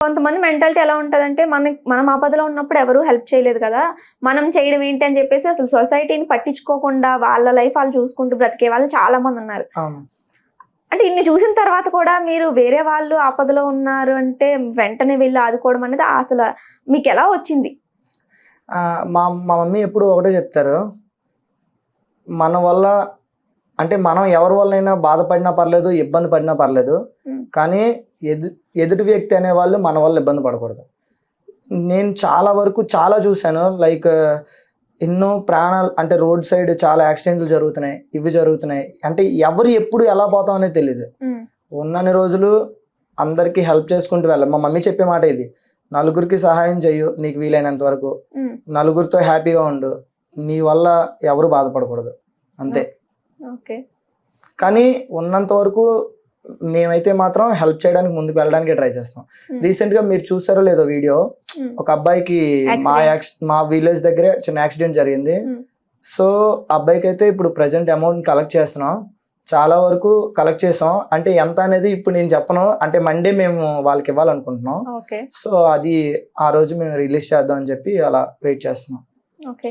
కొంతమంది మెంటాలిటీ ఎలా ఉంటదంటే, మనం ఆపదలో ఉన్నప్పుడు ఎవరు హెల్ప్ చేయలేదు కదా! మనం చేయడం ఏంటి అని చెప్పేసి అసలు సొసైటీని పట్టించుకోకుండా వాళ్ళ లైఫ్ వాళ్ళు చూసుకుంటూ బ్రతికే వాళ్ళు చాలా మందున్నారు. అవును. అంటే ఇన్ని చూసిన తర్వాత కూడా మీరు వేరే వాళ్ళు ఆపదలో ఉన్నారు అంటే వెంటనే వెళ్లి ఆదుకోవడం అనేది అసల మీకెలా వచ్చింది? మా మా మమ్మీ ఎప్పుడు ఒకటే చెప్తారు. మన వల్ల అంటే మనం ఎవరి వల్లైనా బాధపడినా పర్లేదు, ఇబ్బంది పడినా పర్లేదు. హ్మ్. కానీ ఎదుటి వ్యక్తి అనేవాళ్ళు మన వల్ల ఇబ్బంది పడకూడదు. నేను చాలా వరకు చాలా చూసాను. లైక్ ఎన్నో ప్రాణాలు అంటే రోడ్ సైడ్ చాలా యాక్సిడెంట్లు జరుగుతున్నాయి. ఇవి జరుగుతున్నాయి. అంటే ఎవరు ఎప్పుడు ఎలా పోతాం అనేది తెలీదు. హ్మ్. ఉన్నన్ని రోజులు అందరికీ హెల్ప్ చేసుకుంటూ వెళ్ళాలి. మా మమ్మీ చెప్పే మాట ఇది. నలుగురికి సహాయం చెయ్యు నీకు వీలైనంత వరకు. హ్మ్. నలుగురితో హ్యాపీగా ఉండు. నీ వల్ల ఎవరు బాధపడకూడదు. అంతే. ఓకే. కానీ ఉన్నంత వరకు మేమైతే మాత్రం హెల్ప్ చేయడానికి ముందుకు వెళ్ళడానికే ట్రై చేస్తాం. హ్మ్. రీసెంట్‌గా మీరు చూసారో లేదో వీడియో, హ్మ్. ఒక అబ్బాయికి యాక్సిడెంట్. మా విలేజ్ దగ్గరే చిన్న యాక్సిడెంట్ జరిగింది. హ్మ్. సో, అబ్బాయికైతే ఇప్పుడు ప్రెజెంట్ అమౌంట్ కలెక్ట్ చేస్తున్నాం. చాలా వరకు కలెక్ట్ చేసాం. అంటే ఎంత అనేది ఇప్పుడు నేను చెప్పను. అంటే మండే మేము వాళ్ళకి ఇవ్వాలనుకుంటున్నాం. ఓకే. సో, అది ఆ రోజు మేము రిలీజ్ చేద్దాం అని చెప్పి అలా వెయిట్ చేస్తున్నాం. ఓకే.